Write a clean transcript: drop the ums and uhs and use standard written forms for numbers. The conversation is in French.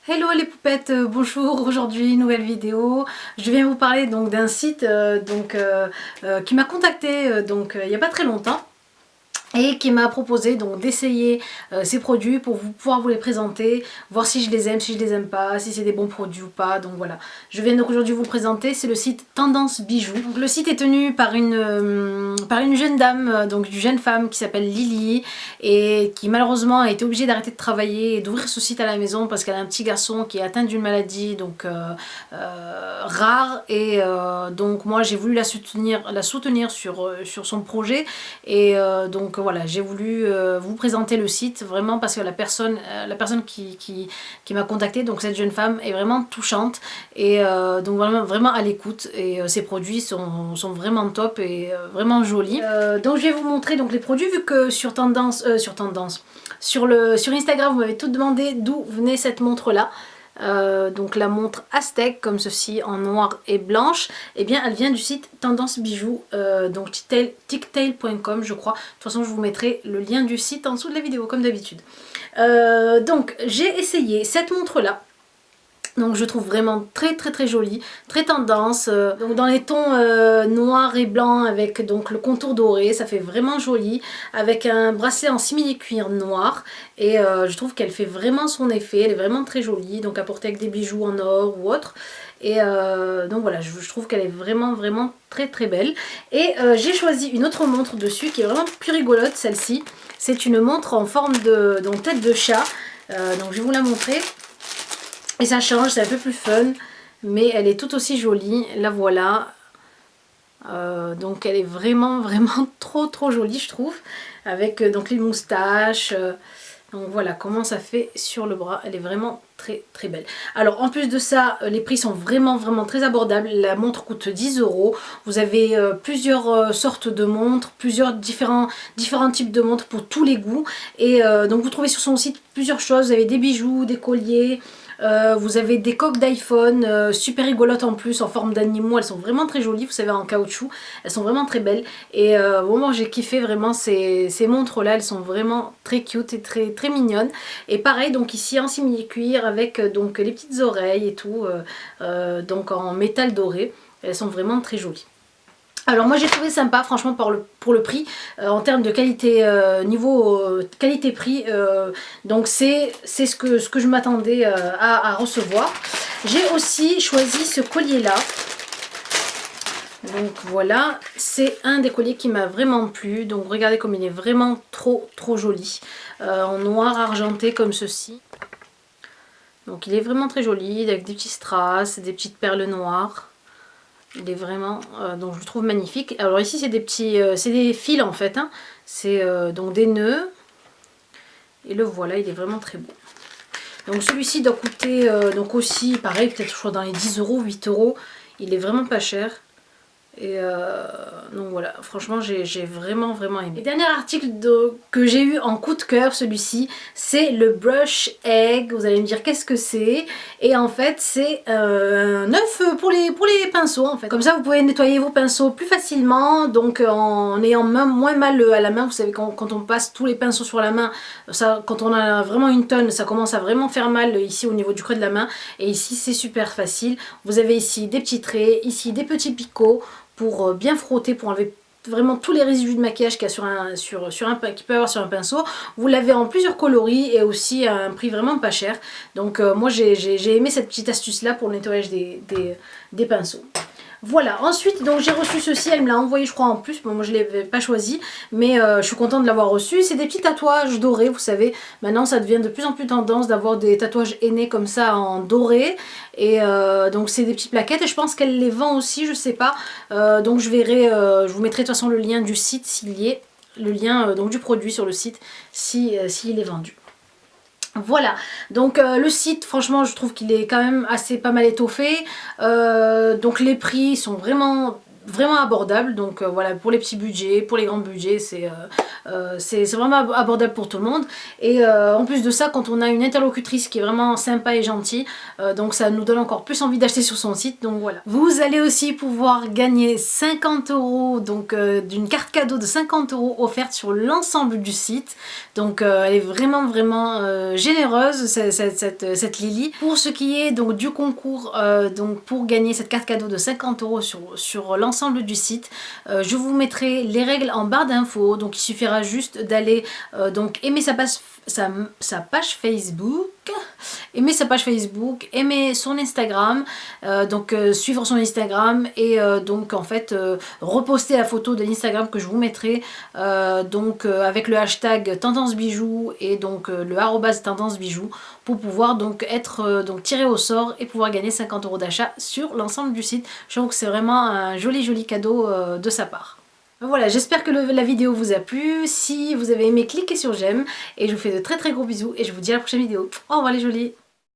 Hello les poupettes, bonjour, aujourd'hui nouvelle vidéo. Je viens vous parler donc d'un site qui m'a contacté il n'y a pas très longtemps et qui m'a proposé donc d'essayer ces produits pour pouvoir vous les présenter, voir si je les aime, si je les aime pas, si c'est des bons produits ou pas. Donc voilà, je viens donc aujourd'hui vous le présenter, c'est le site Tendance Bijoux. Donc, le site est tenu par une jeune dame, donc une jeune femme qui s'appelle Lily et qui malheureusement a été obligée d'arrêter de travailler et d'ouvrir ce site à la maison parce qu'elle a un petit garçon qui est atteint d'une maladie rare et donc moi j'ai voulu la soutenir sur son projet et donc voilà, j'ai voulu vous présenter le site vraiment parce que la personne qui m'a contacté, donc cette jeune femme est vraiment touchante et donc vraiment à l'écoute et ses produits sont vraiment top et vraiment jolis. Donc je vais vous montrer donc les produits vu que sur Instagram vous m'avez toutes demandé d'où venait cette montre là. Donc la montre Aztec comme ceci en noir et blanche, et bien elle vient du site Tendance Bijoux, donc tictail.com je crois. De toute façon je vous mettrai le lien du site en dessous de la vidéo comme d'habitude. Donc j'ai essayé cette montre là. Donc je trouve vraiment très jolie, très tendance, donc dans les tons noir et blanc avec donc le contour doré, ça fait vraiment joli, avec un bracelet en simili-cuir noir et je trouve qu'elle fait vraiment son effet, elle est vraiment très jolie, donc à porter avec des bijoux en or ou autre. Et donc voilà, je trouve qu'elle est vraiment très belle. Et j'ai choisi une autre montre dessus qui est vraiment plus rigolote, celle-ci. C'est une montre en forme de tête de chat, donc je vais vous la montrer. Et ça change, c'est un peu plus fun, mais elle est tout aussi jolie, la voilà. Donc elle est vraiment trop jolie je trouve, avec donc les moustaches. Donc voilà comment ça fait sur le bras, elle est vraiment très belle. Alors en plus de ça, les prix sont vraiment très abordables. La montre coûte 10 €. Vous avez plusieurs sortes de montres, plusieurs différents types de montres pour tous les goûts. Et donc vous trouvez sur son site plusieurs choses, vous avez des bijoux, des colliers. Vous avez des coques d'iPhone super rigolotes en plus en forme d'animaux, elles sont vraiment très jolies, vous savez en caoutchouc, elles sont vraiment très belles et bon, moi j'ai kiffé vraiment ces montres là, elles sont vraiment très cute et très mignonnes. Et pareil donc ici en simili cuir avec donc les petites oreilles et tout, donc en métal doré, elles sont vraiment très jolies. Alors moi j'ai trouvé sympa franchement pour le prix, en termes de qualité, niveau qualité-prix, donc c'est ce que je m'attendais à recevoir. J'ai aussi choisi ce collier là, donc voilà, c'est un des colliers qui m'a vraiment plu, donc regardez comme il est vraiment trop joli, en noir argenté comme ceci. Donc il est vraiment très joli avec des petits strass, des petites perles noires. Il est vraiment, donc je le trouve magnifique. Alors ici c'est des petits, c'est des fils en fait, hein. C'est donc des nœuds. Et le voilà, il est vraiment très beau. Donc celui-ci doit coûter donc aussi, pareil, peut-être je crois dans les 10 €, 8 €. Il est vraiment pas cher. Et donc voilà, franchement j'ai vraiment aimé. Le dernier article que j'ai eu en coup de cœur, celui-ci, c'est le Brush Egg. Vous allez me dire qu'est-ce que c'est. Et en fait c'est un œuf pour les pinceaux en fait. Comme ça vous pouvez nettoyer vos pinceaux plus facilement, donc en ayant moins mal à la main. Vous savez quand on passe tous les pinceaux sur la main, ça, quand on a vraiment une tonne, ça commence à vraiment faire mal ici au niveau du creux de la main. Et ici c'est super facile. Vous avez ici des petits traits, ici des petits picots pour bien frotter, pour enlever vraiment tous les résidus de maquillage qu'il y a qu'il peut y avoir sur un pinceau. Vous l'avez en plusieurs coloris et aussi à un prix vraiment pas cher. Donc moi j'ai aimé cette petite astuce là pour le nettoyage des pinceaux. Voilà, ensuite donc j'ai reçu ceci, elle me l'a envoyé je crois en plus, bon, moi je ne l'ai pas choisi, mais je suis contente de l'avoir reçu. C'est des petits tatouages dorés, vous savez, maintenant ça devient de plus en plus tendance d'avoir des tatouages aînés comme ça en doré, et donc c'est des petites plaquettes et je pense qu'elle les vend aussi, je sais pas, donc je verrai, je vous mettrai de toute façon le lien du site s'il y est, le lien donc du produit sur le site s'il est vendu. Voilà, donc le site franchement je trouve qu'il est quand même assez pas mal étoffé, donc les prix sont vraiment vraiment abordable, donc voilà, pour les petits budgets, pour les grands budgets, c'est vraiment abordable pour tout le monde. Et en plus de ça, quand on a une interlocutrice qui est vraiment sympa et gentille, donc ça nous donne encore plus envie d'acheter sur son site, donc voilà. Vous allez aussi pouvoir gagner 50 €, donc d'une carte cadeau de 50 € offerte sur l'ensemble du site, donc elle est vraiment généreuse, cette Lily. Pour ce qui est donc du concours, donc pour gagner cette carte cadeau de 50 € sur l'ensemble du site, je vous mettrai les règles en barre d'infos, donc il suffira juste d'aller donc aimer sa page Facebook, aimer son Instagram, donc suivre son Instagram et donc en fait reposter la photo de l'Instagram que je vous mettrai, donc avec le hashtag tendance bijoux et donc le arrobase tendance bijoux, pour pouvoir donc être donc tiré au sort et pouvoir gagner 50 € d'achat sur l'ensemble du site. Je trouve que c'est vraiment un joli cadeau de sa part. Voilà, j'espère que la vidéo vous a plu. Si vous avez aimé, cliquez sur j'aime et je vous fais de très gros bisous et je vous dis à la prochaine vidéo. Au revoir les jolis.